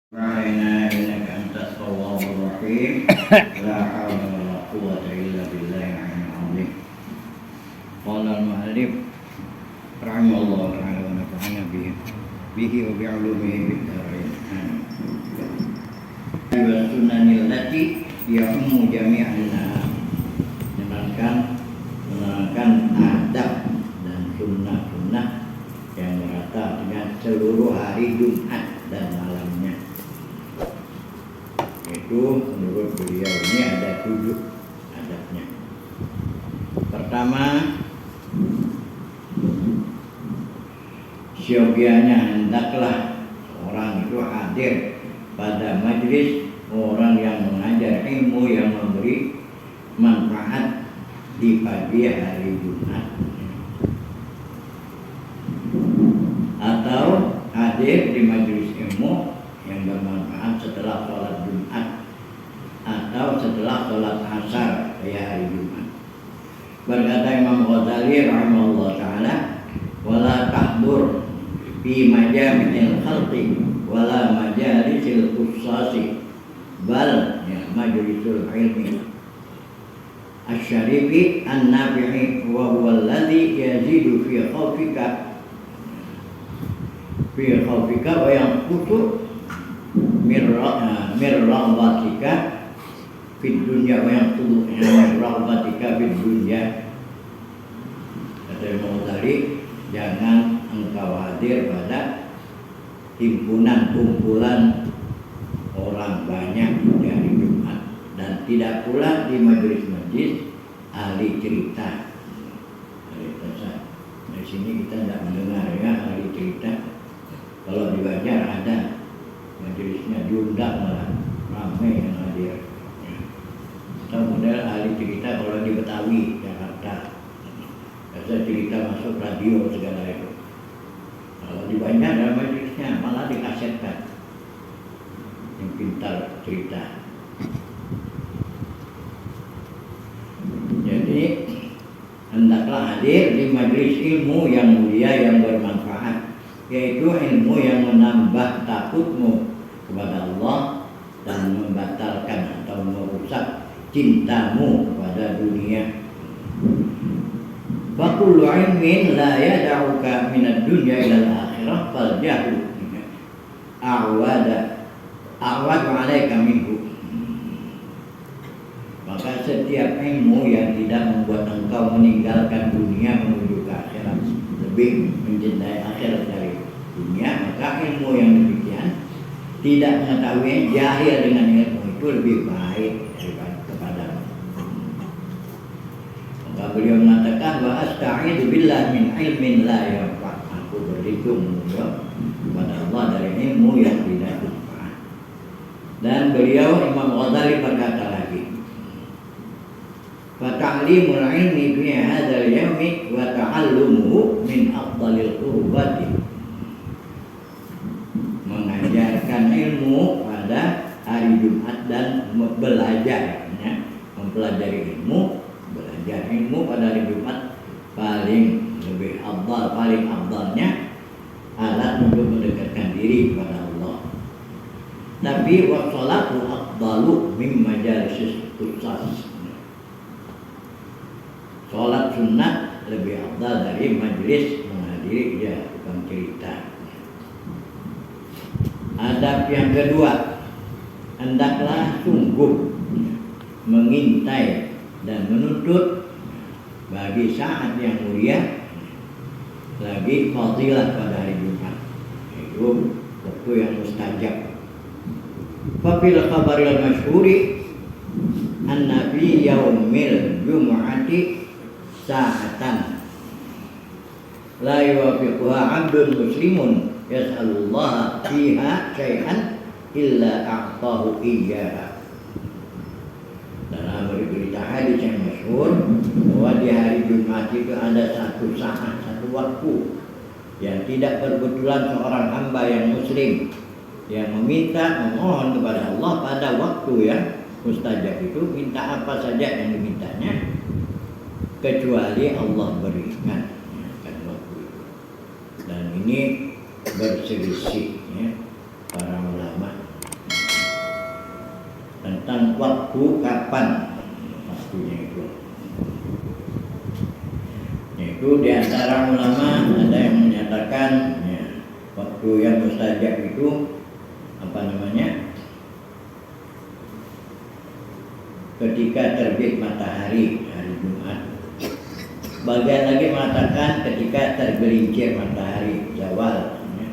علينا إنك أنت التواب الرحيم لا حول ولا قوة إلا بالله العلي العظيم. قال المؤلف رحمه الله تعالى ونفعنا به وبعلومه في الدارين. والسنن التي يعم جميعنا, menerangkan adab dan sunnah-sunnah yang merata dengan seluruh hari Jumat dan malamnya. Itu menurut beliau ini ada 7 adabnya. Pertama, siogianya hendaklah orang itu hadir pada majlis orang yang mengajar ilmu yang memberi manfaat di pagi hari Jumat, atau hadir di majelis ilmu yang bermanfaat setelah sholat Jumat atau setelah sholat asar pada hari Jumat. Berkata Imam Ghazali rahimahullah ta'ala, wala tahdur fi majami'il khalqi wala majalisil khussasi bal majlisul ilmi asyarifi an-nafi'i wa huwa alladhi yazidu fi khawfika wa yang kutu mirragbatika fid dunya wa yang kutu mirragbatika fid dunya. Kata Imam Ghazali, jangan engkau hadir pada kumpulan orang banyak di hari Jumat, dan tidak pula di majelis-majelis ahli cerita. Di sini kita tidak mendengar ya ahli cerita. Kalau di Banjar ada majelisnya, diundang malah ramai yang hadir. Atau model ahli cerita kalau di Betawi, Jakarta, biasa cerita masuk radio segala itu. Kalau di Banjar ada majelisnya, malah dikasetkan yang pintar cerita. Jadi hendaklah hadir di majelis ilmu yang mulia yang bermanfaat, yaitu ilmu yang menambah takutmu kepada Allah dan membatalkan atau merusak cintamu kepada dunia. Fa kullu ilmin la yad'uka min ad-dunya ila al-akhirah fal jahlu a'wadu 'alaika minhu. Maka setiap ilmu yang tidak membuat engkau meninggalkan dunia menuju ke akhirat, lebih mencintai akhirat dari dunia, maka ilmu yang demikian tidak mengetahui, jahil dengan ilmu itu lebih baik daripada kepadamu. Maka beliau mengatakan, wa asta'idu billah min ilmin la yanfa'. Aku berlindung kepada Allah dari ilmu yang tidak manfaat. Dan beliau Imam Ghazali berkata lagi, wa ta'limul ilmi fi hadzal yawmi wa ta'allumuhu min afdalil qurbati. Mengajarkan ilmu pada hari Jumat dan belajar, ya, mempelajari ilmu, belajar ilmu pada hari Jumat paling lebih afdal, paling afdalnya alat untuk mendekatkan diri kepada Allah. Tapi wa sholatu afdalu min majalisis khusus. Sholat sunnah lebih afdal dari majelis menghadiri ya tukang cerita. Adab yang kedua, hendaklah sungguh mengintai dan menuntut bagi saat yang mulia lagi fadilah pada hari Jumat, yaitu waktu yang mustajab. Fa fil khabaril masyhuri anna fi yaumil jumu'ati sa'atan la yuwafiquha 'abdun muslimun yas'alullah fiha syai'an illa a'tahu iyyaha. Dalam berita hadis yang masyhur bahwa di hari Jumat itu ada satu saat, satu waktu yang tidak berkebetulan seorang hamba yang muslim yang memohon kepada Allah pada waktu yang mustajab itu, minta apa saja yang dimintanya kecuali Allah berikan kan waktu itu. Dan ini berselisih ya, para ulama waktu kapan waktunya itu. Itu di antara ulama ada yang menyatakan ya, waktu yang mustajab itu apa namanya? Ketika terbit matahari hari Jumat. Bagian lagi mengatakan ketika tergelincir matahari zawal. Ya.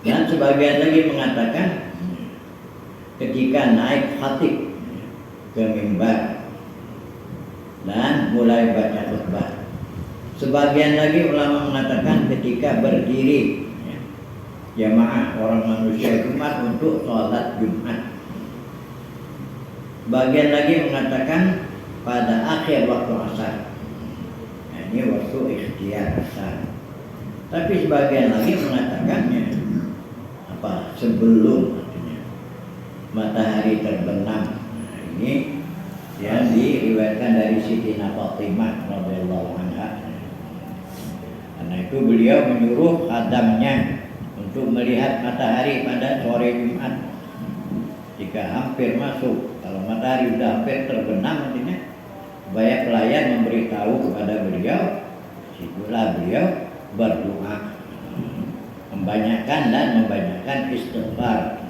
Dan sebagian lagi mengatakan ketika naik khatib ke mimbar dan mulai baca khutbah. Sebagian lagi ulama mengatakan ketika berdiri jamaah orang manusia Jumat untuk sholat Jumat. Bagian lagi mengatakan pada akhir waktu asar. Nah, ini waktu ikhtiar asar. Tapi sebagian lagi mengatakannya apa sebelum artinya matahari terbenam. Nah, ini yang diriwayatkan dari Siti Fatimah radhiyallahu anha. Karena itu beliau menyuruh khadamnya untuk melihat matahari pada sore Jumat. Jika hampir masuk, kalau matahari sudah hampir terbenam artinya banyak pelayan memberitahu kepada beliau, situlah beliau berdoa, membanyakan istighfar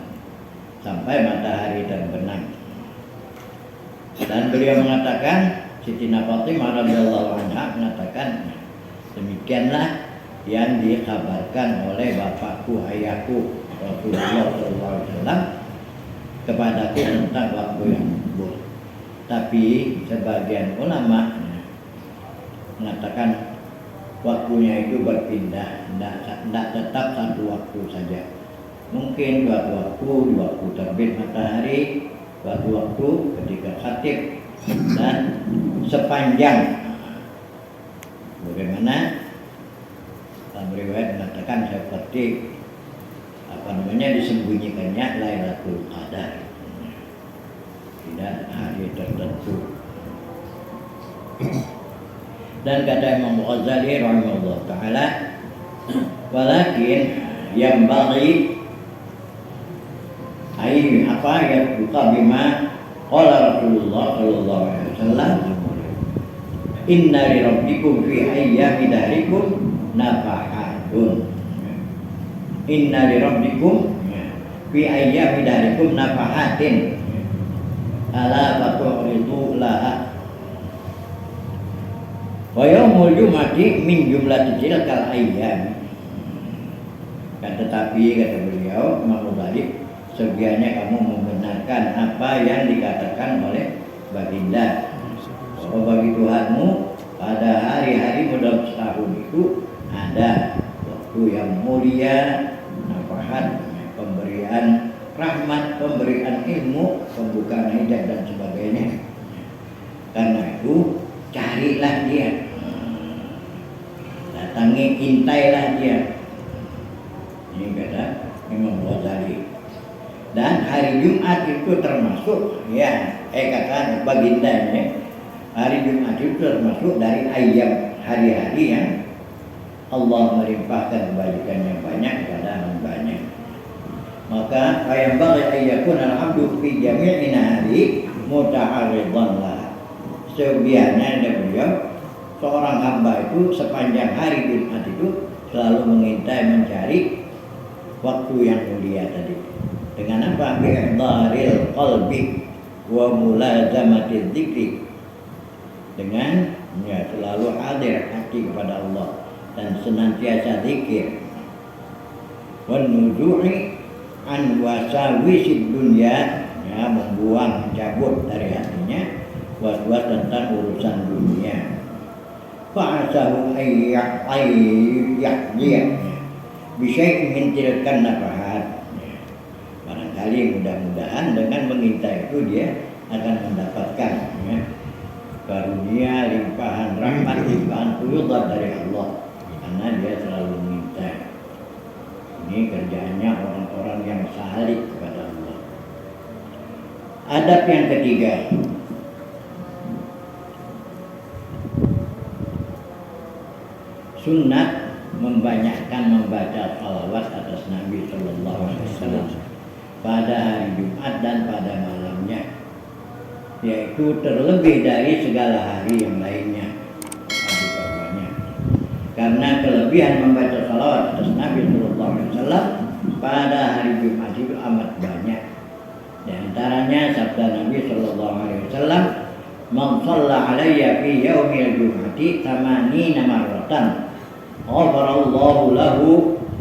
sampai matahari terbenam. Dan beliau mengatakan, Siti Fatimah radhiyallahu anha mengatakan, demikianlah yang dikabarkan oleh bapakku ayahku Rasulullah SAW kepadaku tentang waktu yang buruk. Tapi sebagian ulama mengatakan waktunya itu berpindah, tidak tetap satu waktu saja. Mungkin waktu terbit matahari, waktu ketika khatib, dan sepanjang. Bagaimana? Riwayat mengatakan seperti disembunyikannya Lailatul Qadar, tidak hari tertentu. Dan kata Imam Ghazali rahimahullah taala, walakin yang bagi buka bima qala Rasulullah sallallahu alaihi wasallam, inna li rabbikum fi ayyami dahrikum nafahatun. Inna li rabbikum fi ayyami dahrikum nafahatin ala fatu'ridu laha wa yaumul jum'ati min jumlati tilkal ayyam. Tetapi kata beliau Imam Ghazali, sebiarnya kamu membenarkan apa yang dikatakan oleh baginda bahwa bagi Tuhanmu pada hari-hari dalam setahun itu ada waktu yang mulia, nafahat, pemberian rahmat, pemberian ilmu, pembukaan hijab dan sebagainya. Karena itu carilah dia, datangi, intailah dia. Ini kata Imam Ghazali. Dan hari Jumat itu termasuk kata bagindanya, hari Jumat itu termasuk dari ayam, hari-hari yang Allah melimpahkan kebaikan yang banyak kepada hambanya. Maka ayam bagi ayakun al-abdu fi jami'in hari muta'arridan lah. Sebiarnya ada beliau, seorang hamba itu sepanjang hari Jumat itu selalu mengintai, mencari waktu yang mulia tadi. Dengan apa? Bi'idharil qalbi wa mulazamatil dzikri. Dengan selalu hadir hati kepada Allah dan senantiasa zikir. Wan nuzu'i an wasawisid dunya, membuang, mencabut dari hatinya was-was tentang urusan dunia. Fa'asahu ayyahdiya bisyai'in min tilkan nafahat. Barangkali mudah-mudahan dengan mengintai itu dia akan mendapatkan karunia, limpahan rahmat, limpahan fuyudat dari Allah, karena dia selalu mengintai. Ini kerjaannya orang-orang yang salik kepada Allah. Adab yang ketiga, sunnat membanyakkan membaca salawat atas Nabi Sallallahu Alaihi Wasallam. pada hari Jumat dan pada malamnya, yaitu terlebih dari segala hari yang lainnya. Karena kelebihan membaca salawat atas Nabi Sallallahu Alaihi Wasallam pada hari Jumat itu amat banyak. Di antaranya sabda Nabi Sallallahu Alaihi Wasallam, "Man shalla alayya fi yaumil jum'ati 80 marratan, ghafarallahu lahu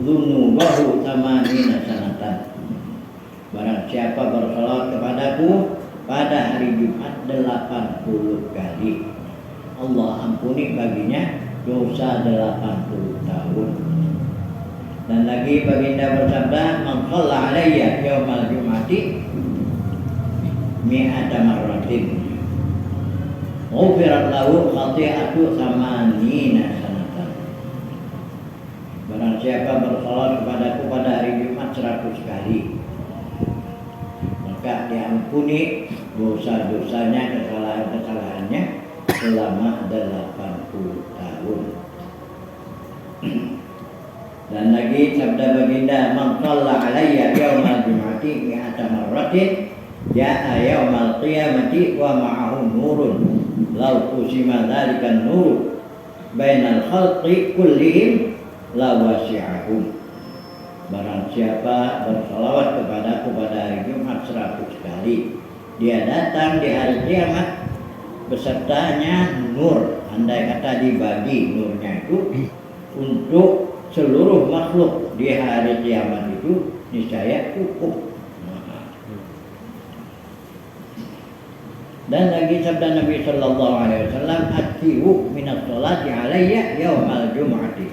dzunubahu 80 sanatan." Barang siapa bersalawat kepadaku pada hari Jumat 80 kali, Allah ampuni baginya dosa 80 tahun. Dan lagi baginda bersabda, "Man shalla alayya yaumal jum'ati mi'ata marratin, ghufirat lahu khati'atu 80 sanatan." Barang siapa bersalat kepadaku pada hari Jumat 100 kali, maka diampuni dosa-dosanya, kesalahan-kesalahannya selama 80 tahun. Dan lagi sabda baginda, "Man shalla alayya yaumal jum'ati mi'ata marratin, ja'a yaumal qiyamati wa ma'ahu nurun, law qusima dzalikan nur bainal khalqi kullihim la wasi'ahum." Barang siapa bersalawat kepadaku pada hari Jumat 100 kali, dia datang di hari kiamat besertanya nur. Andai kata dibagi nurnya itu untuk seluruh makhluk di hari kiamat itu, niscaya cukup. Dan lagi sabda Nabi Sallallahu Alaihi Wasallam, "Aktiru minas sholati alayya yaumal jum'ati."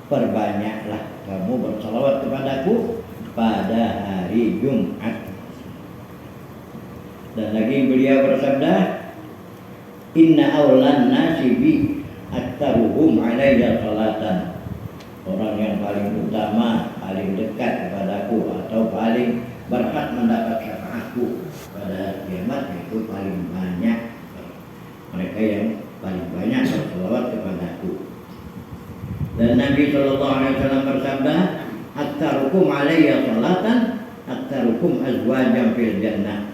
Perbanyaklah kamu bersalawat kepadaku pada hari Jumat. Dan lagi beliau bersabda, "Inna awlan nasi bi aktaruhum alayya salatan." Orang yang paling utama, paling dekat kepadaku atau paling berhak mendapat syafaatku pada kiamat itu paling banyak, mereka yang paling banyak bersalawat kepadaku. Dan Nabi Sallallahu Alaihi Wasallam bersabda, "Aktarukum alayya salatan, aktarukum azwajan fil jannah."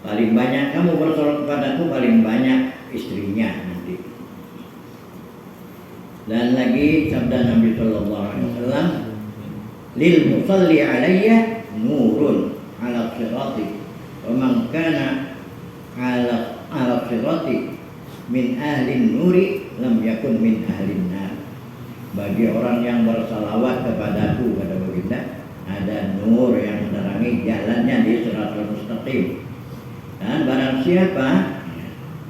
Paling banyak kamu bersalawat kepadaku, paling banyak istrinya nanti. Dan lagi sabda Nabi Sallallahu Alaihi Wasallam, "Lil musalli alayya nurun ala sirati, wa man kana ala sirati min ahli nuri lam yakun min ahli nar." Bagi orang yang bersalawat kepadaku, kata baginda, ada nur yang menerangi jalannya di siratal mustaqim. Dan barang siapa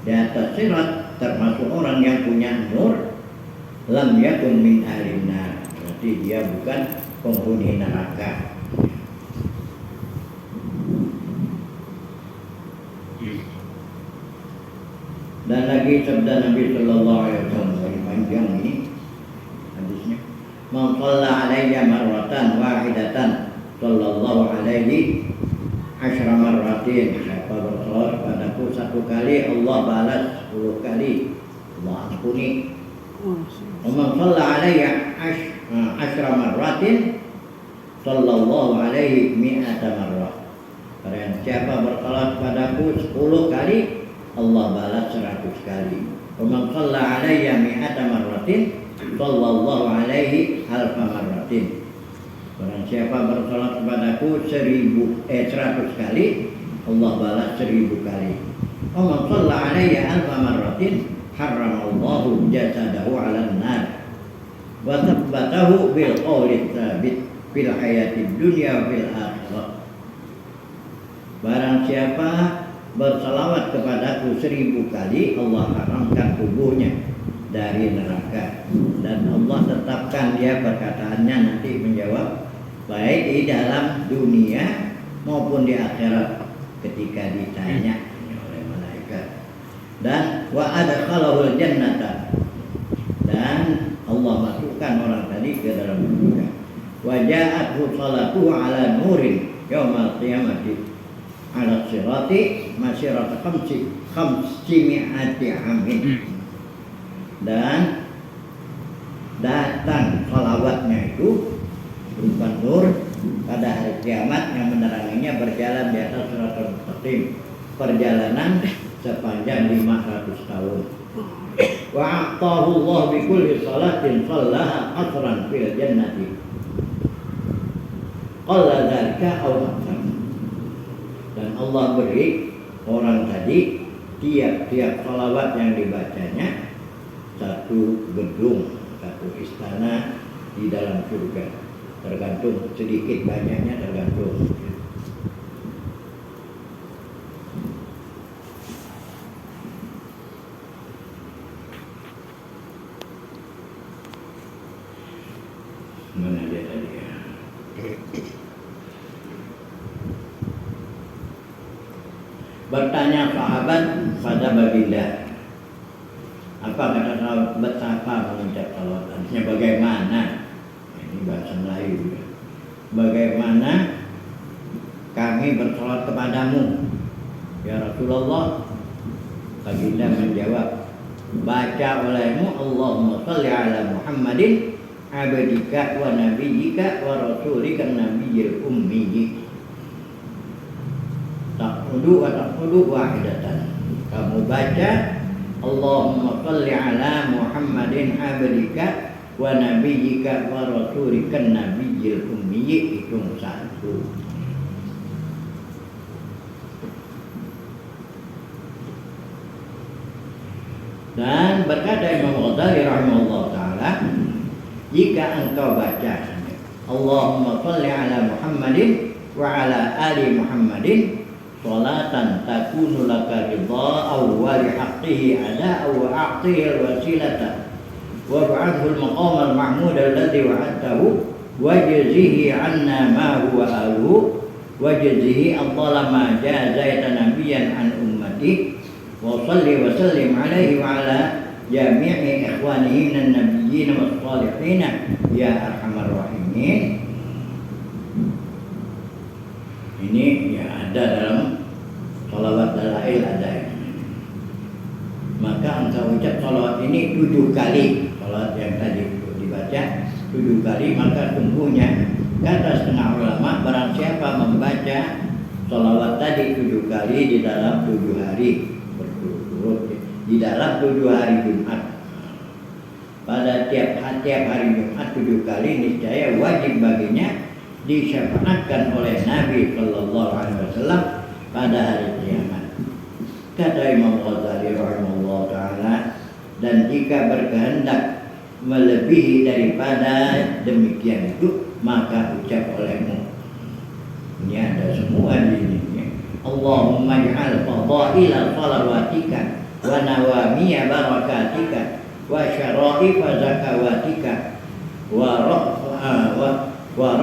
di atas sirat termasuk orang yang punya nur, lam yakun min ahli nar, berarti dia bukan penghuni neraka. Dan lagi sabda Nabi Sallallahu Alaihi Wasallam, yang panjang ini hadisnya, "Man shalla alayya marratan wahidatan, sallallahu alaihi asyra marratin." Siapa bersalawat padaku 1 kali, Allah balas 10 kali, Allah ampuni. "Man shalla alayya asyra marratin, sallallahu alaihi mi'ata marrah." Barang siapa bersalawat padaku 10 kali, Allah balas 100 kali. "Man shalla alayya mi'ata marratin, sallallahu alaihi alfa marratin." Barang siapa bersalat kepadaku 100 kali, Allah balas 1000 kali. "Man shalla alayya alfa marratin, harramallahu jasadahu 'alan nar, wa tsabbatahu bil qawli tsabit fil hayatid dunya fil akhirah." Barang siapa bersalawat kepadaku 1000 kali, Allah haramkan tubuhnya dari neraka, dan Allah tetapkan dia perkataannya nanti menjawab baik di dalam dunia maupun di akhirat ketika ditanya oleh malaikat. Dan wa adkhalahul jannata, dan Allah masukkan orang tadi ke dalam surga. Wa ja'athu salatuhu ala nurin yaumal qiyamati ala sirati masirata khamsi mi'ati amin. Dan datang salawatnya itu berupa nur pada hari kiamat yang meneranginya berjalan di atas siratal mustaqim perjalanan sepanjang 500 tahun. Wa a'tahu Allah bi kulli salatin shallaha qasran fil jannati. Qalla dzalika aw aktsar. Dan Allah beri orang tadi tiap-tiap salawat yang dibacanya satu gedung, satu istana di dalam surga. Tergantung sedikit banyaknya tergantung. Mana dia tadi ya? Bertanya sahabat pada baginda, apa kata sahabat, betapa mengucap salawat? Artinya bagaimana? Ini bahasa Melayu. Bagaimana kami bersalawat kepadamu, ya Rasulullah? Baginda menjawab, baca olehmu Allahumma shalli ala Muhammadin abdika wa nabiyyika wa rasulika nabiyyil ummi. Taqudu wa taqudu wahidatan. Kamu baca Allahumma shalli ala Muhammadin abdika wa nabiyyika wa rasulika nabiyyil ummi, hitung satu. Dan berkata Imam Ghazali rahimahullah ta'ala, jika engkau baca Allahumma shalli ala Muhammadin wa ala ali Muhammadin salatan takunu laka ridha'aw wa lihaqqihi ada'aw wa a'tihi al-wasilata wa ba'athu al-maqam al-mahmud alladhi wa'adtahu wajzihi 'anna ma huwa ahluhu wajzihi afdala ma jazaita nabiyyan an ummati wa salli wa sallim alaihi wa ala jami'i ikhwanihi minan nabiyyin was salihin ya arhamar rahimin. Ini ya ada dalam salawat dalail ada ini. Maka engkau ucap salawat ini 7 kali. Salawat yang tadi dibaca 7 kali, maka sungguhnya kata setengah ulama, barang siapa membaca salawat tadi 7 kali di dalam 7 hari berturut-turut, di dalam 7 hari Jumat, pada tiap hari Jumat 7 kali, niscaya wajib baginya disyafaatkan oleh Nabi Sallallahu Alaihi Wasallam pada hari kiamat. Kata Imam Ghazali rahimahullah ta'ala, dan jika berkehendak melebihi daripada demikian itu, maka ucap olehmu. Ini ada semua di sini. Allahumma ij'al fadaila salawatika wa nawamiya barakatika wa syara'ifa zakawatika wa rahmatika wa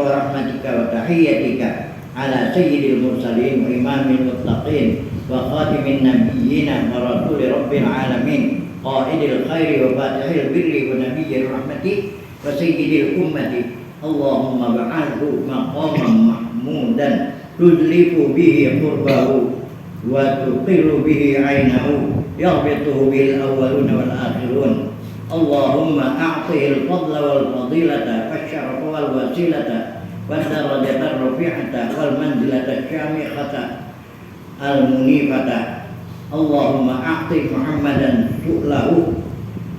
rahmatika wa tahiyyatika ala sayyidil mursalin wa imamil muttaqin wa khatimin nabiyyin wa rasuli rabbil alamin qaidil khairi wa fatihil birri wa nabiyyir rahmati wa sayyidil ummati. Allahumma ba'alhu maqaman mahmudan tudlifu bihi qurbahu wa tuqiru bihi aynahu yaghbituhu bil awwaluna wal akhirun. Allahumma a'tihil fadla wal fadilata wasyarafa wal wasilata wad darajata rafi'ata wal manzilata syamikhata al munifata. Allahumma a'ti Muhammadan su'lahu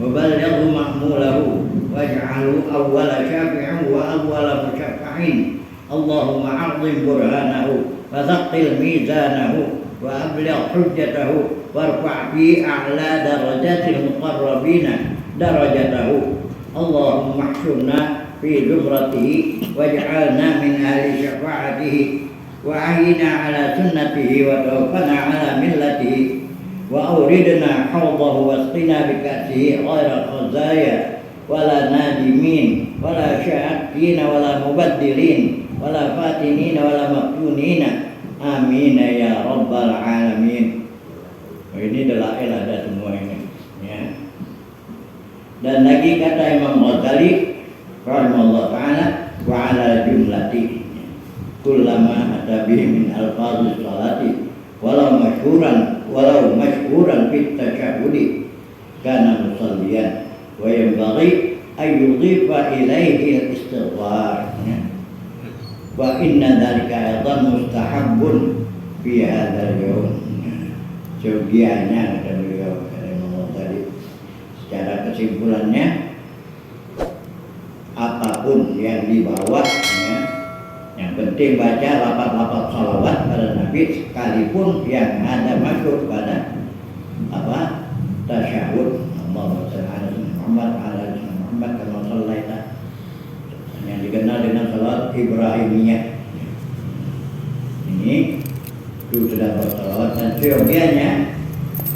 wa ballighu mahmulahu waj'alhu awwala syafi'in wa awwala musyaffa'in. Allahumma 'azzim burhanahu wa thaqqil mizanahu wa abligh hujjatahu warfa' fi a'la darajatil muqarrabina darajatahu. Allahumma ihshurna fi zumratihi waj'alna min ahli syafa'atihi wa ahyina ala sunnatihi wa tawaffana ala millatihi wa awridna hawdahu wasqina bikasihi ghayra khazaya wala nadimin wala syaakin wala mubaddilin wala fatinin wala maftunina. Amin ya rabbal alamin. Ini dalail ada semua ini ya. Dan lagi kata Imam Ghazali rahimahullah ta'ala, wa ala jumlati kullama atabihi min alfadhi salati walau mashhuran fit tasyahudi kana musalliyan wa yanbaghi ay yudhifa ilaihi al-istighfar. Wa inna dzalika aidan mustahabbun fi hadzal yaum. Sebagiannya kata beliau tadi. Secara kesimpulannya, apapun yang dibawa, ya, yang penting baca lafaz-lafaz salawat pada Nabi, sekalipun yang ada masuk pada apa tasyahud, Allahumma shalli ala Muhammad wa ala ali Muhammad kama shallaita, yang dikenal dengan salat Ibrahimiyah. Ini itu sudah bersalawat, dan seyogianya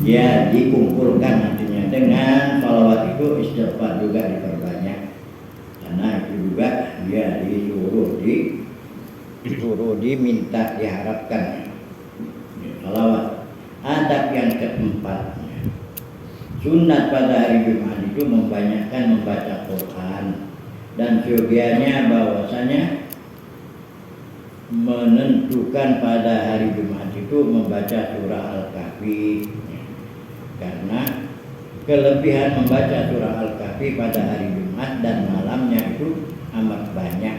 ya dikumpulkan nantinya dengan salawat itu, istighfar juga diperbanyak, karena itu juga dia disuruh diminta, diharapkan salawat. Adab yang keempat, sunat pada hari Jumat itu membanyakkan membaca Quran, dan seyogianya bahwasanya menentukan pada hari Jumat itu membaca surah Al-Kahfi, karena kelebihan membaca surah Al-Kahfi pada hari Jumat dan malamnya itu amat banyak.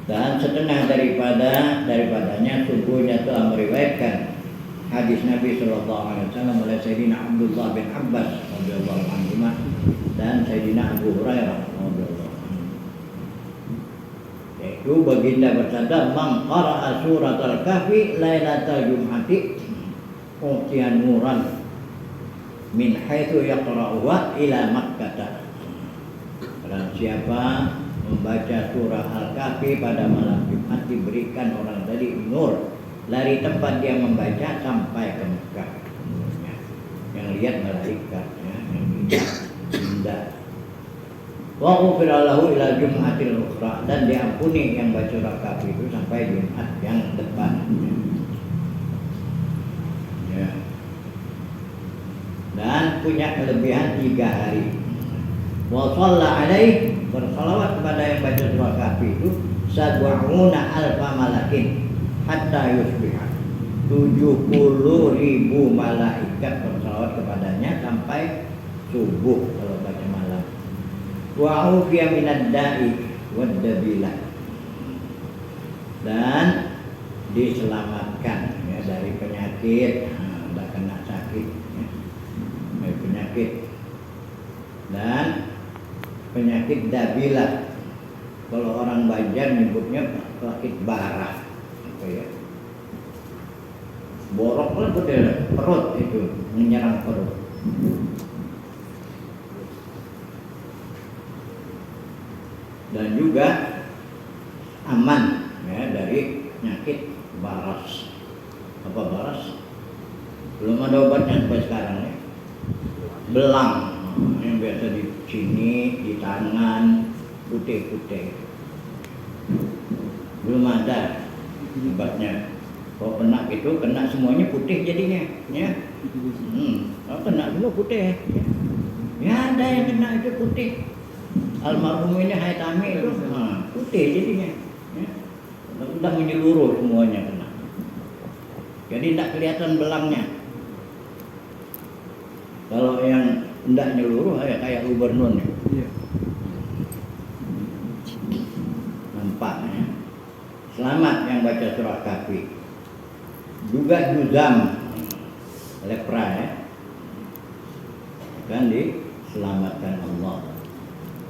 Dan setengah daripadanya sungguhnya telah meriwayatkan hadis Nabi Sallallahu Alaihi Wasallam oleh Sayyidina Abdullah bin Abbas radhiyallahu anhu dan Sayyidina Abu Hurairah radhiyallahu anhu, yaitu baginda bersabda, "Man qara'a surat Al-Kahfi lailatal jum'ati utiyan nuran min haitsu yaqra'uha ila Makkah." Dan siapa membaca surah Al-Kahfi pada malam Jumat diberikan orang tadi nur dari tempat dia membaca sampai ke Mekah. Yang lihat malaikat, ya, yang indah. Wa ghufira lahu ila jum'atil ukhra, dan diampuni yang baca surah Kahfi itu sampai Jumat yang depan. Ya. Dan punya kelebihan 3 hari. Wa shalla alaihi, bersalawat kepada yang baca surah Kahfi itu 70 alfa malakin hatta yusbiha, 70.000 malaikat bersalawat kepadanya sampai subuh kalau baca malam. Wa ufiya minad da'i wad dabilah, dan diselamatkan, ya, dari penyakit, tidak kena sakit, ya, dari penyakit, dan penyakit dabilah. Kalau orang Banjar nyebutnya penyakit bara, apa ya? Borok lah perut, itu menyerang perut. Dan juga aman, ya, dari penyakit baras. Apa baras? Belum ada obatnya sampai sekarang, ya. Belang, yang biasa di sini, di tangan, putih-putih. Belum ada obatnya. Kalau kena itu, kena semuanya putih jadinya, ya. Kalau kena semua putih, ya. Ya ada yang kena itu putih. Almarhum ini Haytami itu putih jadinya, ya. Sudah menyeluruh semuanya kena. Jadi tidak kelihatan belangnya. Kalau yang tidak menyeluruh kayak gubernur, ya. Iya. Nampak, ya. Selamat yang baca surah Kahfi. Juga juzam, lepra, ya, kan diselamatkan Allah.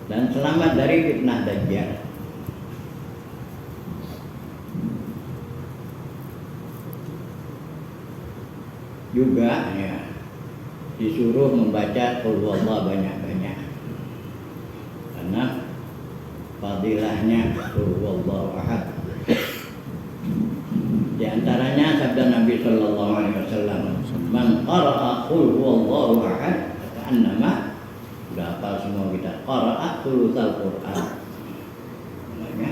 Dan selamat dari fitnah Dajjal. Juga, ya, disuruh membaca qul huwallahu banyak-banyak, karena fadilahnya qul huwallahu ahad. Di antaranya sabda Nabi Sallallahu Alaihi Wasallam, "Man qara'a qul huwallahu ahad ka'annama," sudah hafal semua kita, qara'a thulutsal Qur'an. Makanya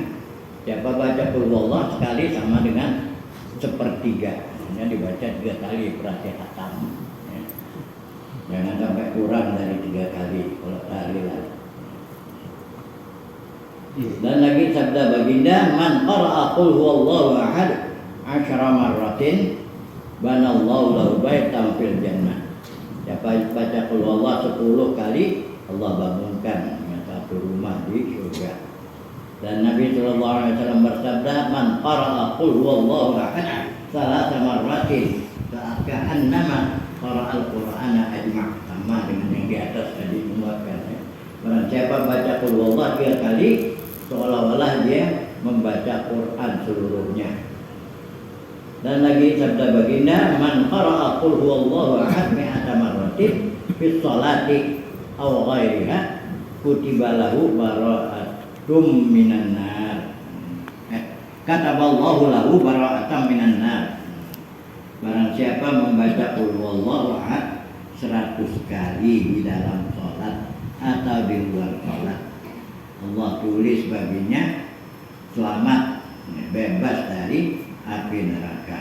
siapa baca qul huwallahu sekali sama dengan sepertiga. Hanya dibaca 3 kali berarti khatam, ya. Jangan sampai kurang dari 3 kali kalau tahlilan. Dan lagi sabda baginda, "Man qara'a qul huwallahu ahad 10 marratin banallahu lahu baitan fil jannah." Siapa baca qul huwallahu 10 kali, Allah bangunkan satu rumah di surga. Dan Nabi sallallahu alaihi wasallam bersabda, "Man qara'a qul huwallahu ahad salasa marratin ka'annama qara'al Qur'ana ajma'." Sama dengan yang di atas tadi menguatkan ya. Barang siapa baca qul huwallahu 3 kali, seolah-olah dia membaca Quran seluruhnya. Dan lagi sabda baginda, "Man qara'a qul huwallahu ahad mi'ata marratin fi sholati aw ghairiha kutiba lahu bara'atum minan nar." Kataballahu lahu bara'atam minan nar. Barang siapa membaca qul huwallahu ahad 100 kali di dalam sholat atau di luar sholat, Allah tulis baginya selamat, bebas dari api neraka.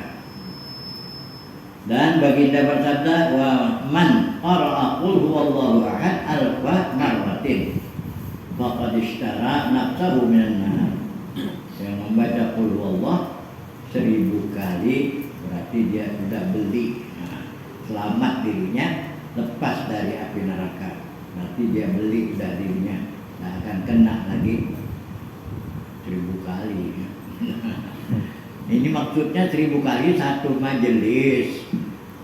Dan baginda bersabda, "Wa man qara'a qul huwallahu ahad alfa marratin faqad ishtara nafsahu minan nar." Yang membaca qul huwallahu 1000 kali berarti dia sudah beli selamat dirinya lepas dari api neraka. Berarti dia beli sudah dirinya, tidak akan kena lagi 1000 kali. Ini maksudnya 1000 kali satu majelis.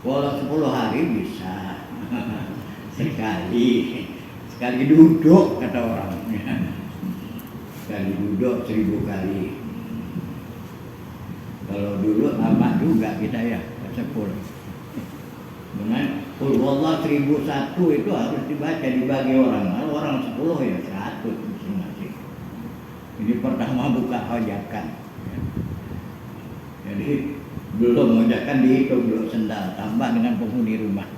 Kalau 10 hari bisa sekali duduk kata orang. Sekali duduk 1000 kali. Kalau dulu lama juga kita ya 10. Dengan qul huwallahu 1001 itu harus dibaca dibagi orang. Kalau orang 10 ya 100 masing-masing. Ini pertama buka hajatan. Jadi belum hajatan dihitung dulu sendal, tambah dengan penghuni rumah.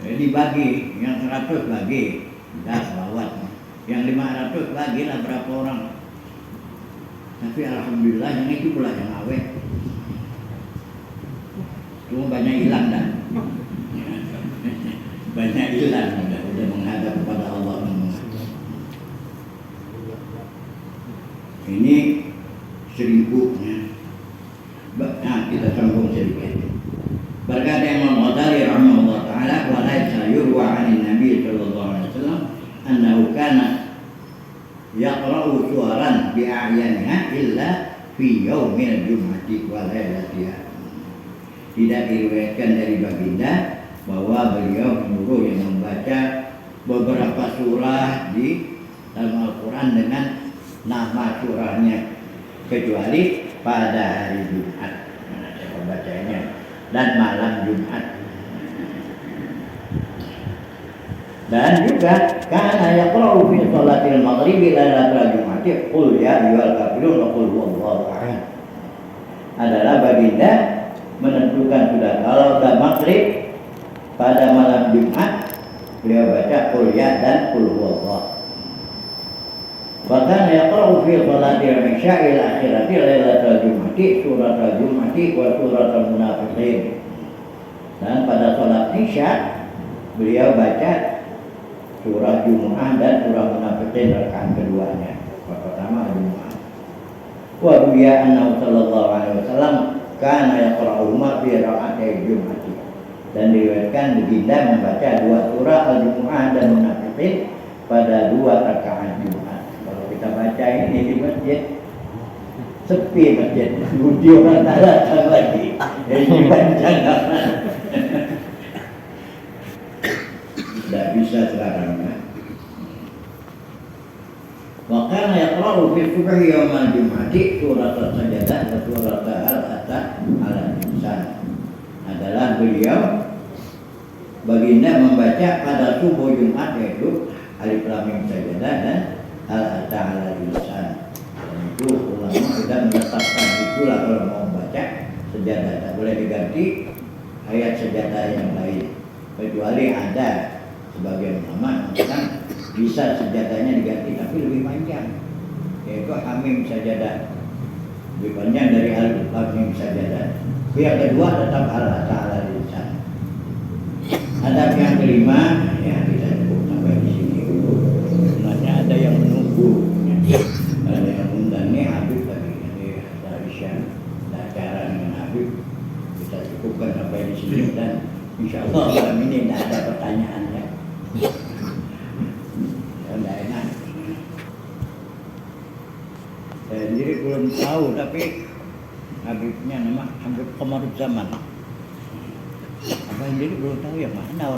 Jadi bagi, yang 100 bagi, dah selawat. Yang 500 bagilah berapa orang. Tapi alhamdulillah yang itu pula yang awet. Cuma banyak hilang dah. Banyak hilang udah menghadap kepada Allah. Ini 1000 ya. Nah, kita sambung sedikit. Berkata Imam Ghazali rahimahullah taala, "Wa laisa yurwa 'anil Nabi sallallahu alaihi wasallam annahu kana yaqra'u suwaran bi a'yaniha illa fi yaumil jum'ati wa lailatiha." Tidak diriwayatkan dari baginda bahwa beliau menyuruh yang membaca beberapa surah di dalam Al-Quran dengan nama surahnya kecuali pada hari Jumat. Nah, saya membacanya dan malam Jumat. Dan juga kana yaqra'u fi sholatil maghribi lailatul jum'ati qul ya ayyuhal kafirun wa qul huwallahu ahad. Adalah baginda menentukan sudah kalau sudah maghrib pada malam Jumat beliau baca qul ya dan qul huwallahu. Bahkan yaqra'u fi sholatil isya'il akhirati lailatul jum'ati suratul jum'ati wa suratul munafiqin. Dan pada sholat isya beliau baca surah Jumu'ah dan surah Munafiqin rakaat keduanya. Pertama Jumu'ah. Wa ruwiya annahu sallallahu alaihi wasallam kana yaqra'uhuma fi raka'atay Jum'ati. Dan diriwayatkan baginda membaca 2 surah Al-Jumu'ah dan Munafiqin pada 2 rakaat Jumat. Kalau kita baca ini di masjid sepi masjid, budi orang tak datang lagi. Ini baca tidak bisa sekarang kan. Wa kana yaqra'u fi subhi yaumal jum'ati surat as-sajdah wa surat al-atah ala insan. Adalah beliau baginda membaca pada subuh Jumat yaitu Alif Lam Mim Sajdah dan al-atah ala insan. Dan itu ulama sudah menetapkan itulah kalau mau membaca sejadah, tak boleh diganti ayat sejadah yang lain kecuali ada sebagian ulama mengatakan bisa sejadahnya diganti tapi lebih panjang, yaitu hamim sajadah, lebih panjang dari al-hamim sajadah. Yang kedua tetap al-ta'ala lisan. Adab yang kelima ya kita cukup sampai di sini dulu. Sebenarnya ada yang menunggu, ya. Ada yang undang nih Habib tadi, ada isya, ada acara dengan Habib. Kita cukupkan sampai di sini dan insya Allah malam ini tidak ada pertanyaan ya. Tidak enak. sendiri belum tahu, tapi Habibnya nama Habib Komarudzaman. Abah sendiri belum tahu yang mana